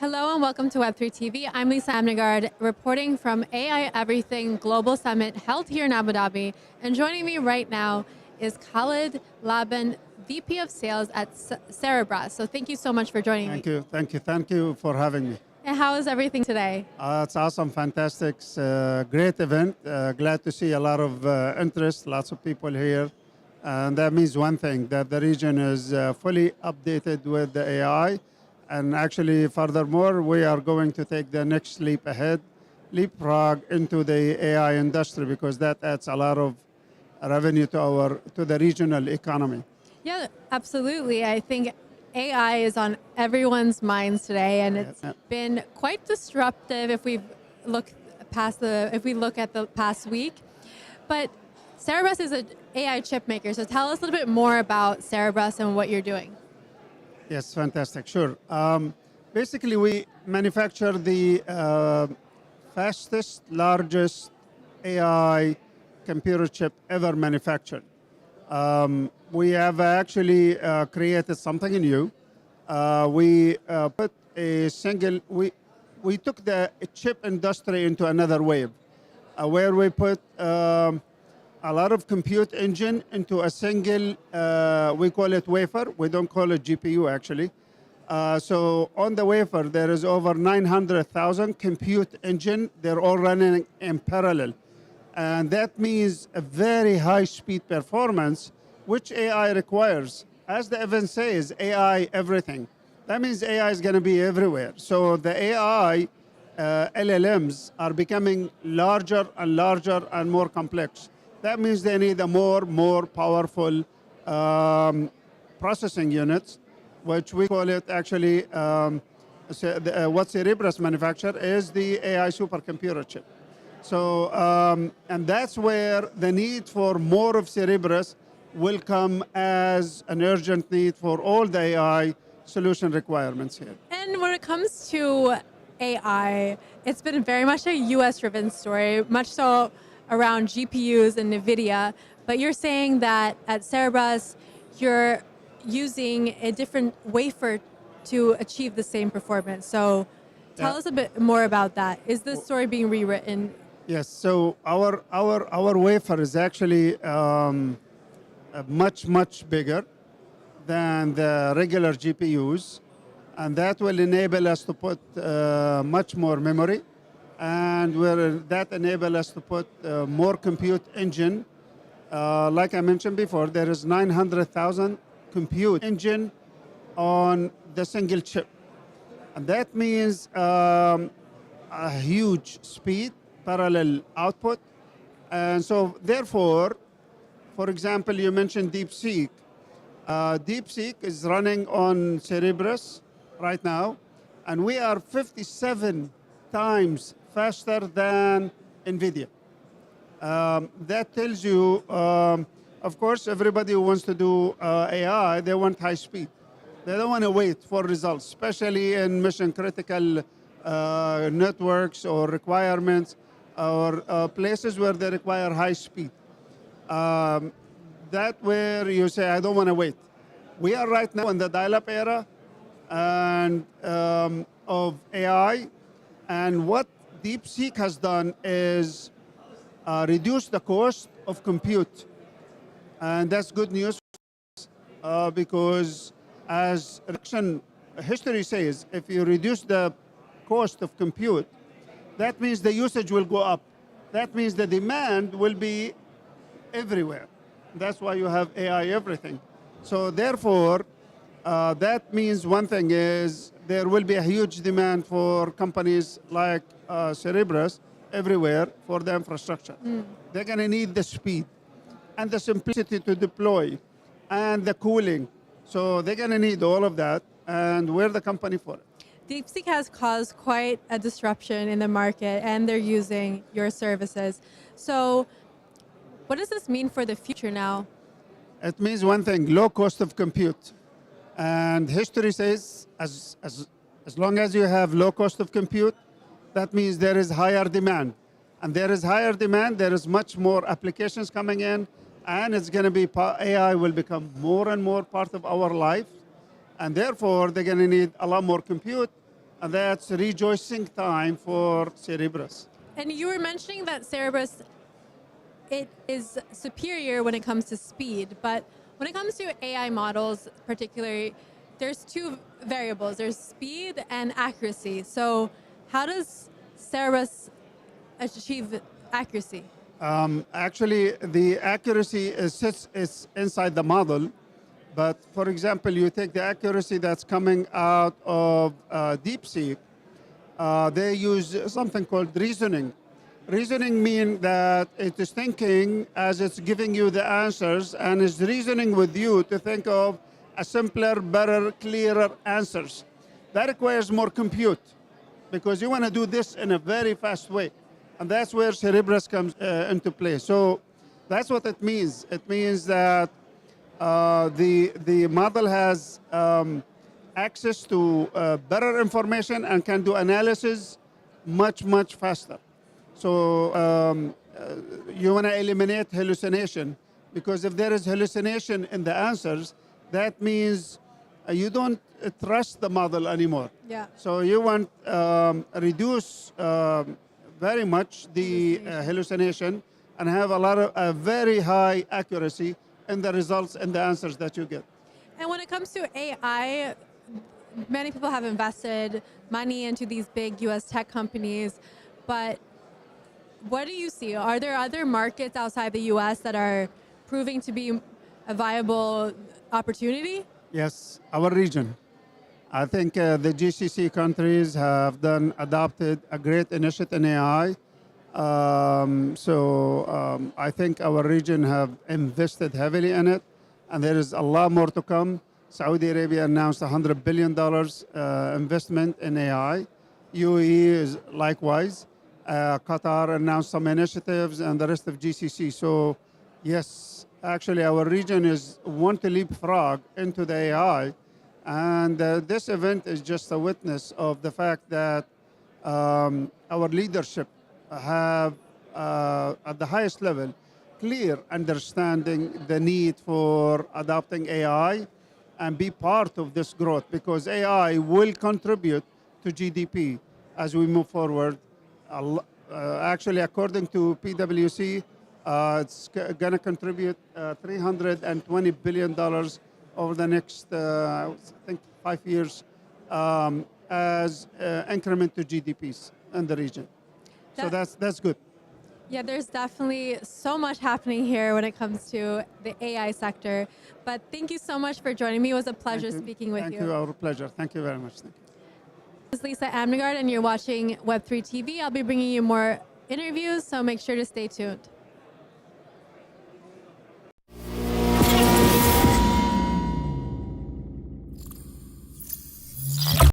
Hello and welcome to Web3 TV. I'm Lisa Amnegard, reporting from AI Everything Global Summit held here in Abu Dhabi. And joining me right now is Khalid, Laban, VP of Sales at Cerebras. So thank you so much for joining me. Thank you for having me. And how is everything today? It's awesome, fantastic, great event. Glad to see a lot of interest, lots of people here. And that means one thing, that the region is fully updated with the AI. And actually, furthermore, we are going to take the next leap ahead, leapfrog into the AI industry, because that adds a lot of revenue to the regional economy. Yeah, absolutely. I think AI is on everyone's minds today, and it's been quite disruptive if we look at the past week. But Cerebras is an AI chip maker, so tell us a little bit more about Cerebras and what you're doing. Yes, fantastic, sure. Basically, we manufacture the fastest, largest AI computer chip ever manufactured. We have actually created something new. We took the chip industry into another wave, where we put a lot of compute engine into a single, we call it wafer. We don't call it GPU actually. So on the wafer, there is over 900,000 compute engine. They're all running in parallel. And that means a very high speed performance, which AI requires. As the event says, AI everything. That means AI is going to be everywhere. So the AI LLMs are becoming larger and larger and more complex. That means they need a more powerful processing units, which we call it actually, what Cerebras manufacture is the AI supercomputer chip. So, and that's where the need for more of Cerebras will come as an urgent need for all the AI solution requirements here. And when it comes to AI, it's been very much a US-driven story, much so around GPUs and NVIDIA, but you're saying that at Cerebras, you're using a different wafer to achieve the same performance. So tell us a bit more about that. Is this story being rewritten? Yes, so our wafer is actually much bigger than the regular GPUs, and that will enable us to put much more memory, and that enable us to put more compute engine. Like I mentioned before, there is 900,000 compute engine on the single chip. And that means a huge speed, parallel output. And so therefore, for example, you mentioned DeepSeek. DeepSeek is running on Cerebras right now, and we are 57 times faster than NVIDIA. That tells you, of course, everybody who wants to do AI, they want high speed. They don't want to wait for results, especially in mission critical networks or requirements or places where they require high speed. That where you say, I don't want to wait. We are right now in the dial-up era and of AI, and what DeepSeek has done is reduce the cost of compute. And that's good news because as history says, if you reduce the cost of compute, that means the usage will go up. That means the demand will be everywhere. That's why you have AI everything. So therefore, that means one thing is there will be a huge demand for companies like Cerebras everywhere for the infrastructure. They're going to need the speed and the simplicity to deploy and the cooling. So they're going to need all of that, and we're the company for it. DeepSeek has caused quite a disruption in the market, and they're using your services. So what does this mean for the future now? It means one thing, low cost of compute. And history says as long as you have low cost of compute, that means there is higher demand. And there is higher demand, there is much more applications coming in, and it's going to be, AI will become more and more part of our life. And therefore, they're going to need a lot more compute. and that's rejoicing time for Cerebras. And you were mentioning that Cerebras, it is superior when it comes to speed, but when it comes to AI models, particularly, there's two variables. There's speed and accuracy. So how does Cerebras achieve accuracy? Actually, the accuracy is inside the model. But for example, you take the accuracy that's coming out of DeepSeek, they use something called reasoning. Reasoning means that it is thinking as it's giving you the answers and is reasoning with you to think of a simpler, better, clearer answers. That requires more compute because you want to do this in a very fast way. And that's where Cerebras comes into play. So that's what it means. It means that the model has access to better information and can do analysis much faster. So you want to eliminate hallucination because if there is hallucination in the answers, that means you don't trust the model anymore. Yeah. So you want reduce very much the hallucination and have a very high accuracy in the results and the answers that you get. And when it comes to AI, many people have invested money into these big US tech companies, but what do you see? Are there other markets outside the US that are proving to be a viable opportunity? Yes, our region. I think the GCC countries have adopted a great initiative in AI. I think our region have invested heavily in it, and there is a lot more to come. Saudi Arabia announced $100 billion investment in AI. UAE is likewise. Qatar announced some initiatives, and the rest of GCC. So, yes, actually, our region want to leapfrog into the AI, and this event is just a witness of the fact that our leadership have, at the highest level, clear understanding the need for adopting AI and be part of this growth because AI will contribute to GDP as we move forward. Actually, according to PwC, it's going to contribute $320 billion over the next, I think, 5 years as increment to GDPs in the region. So that's good. Yeah, there's definitely so much happening here when it comes to the AI sector. But thank you so much for joining me. It was a pleasure speaking with you. Thank you, our pleasure. Thank you very much. Thank you. This is Lisa Amnegard, and you're watching Web3 TV. I'll be bringing you more interviews, so make sure to stay tuned.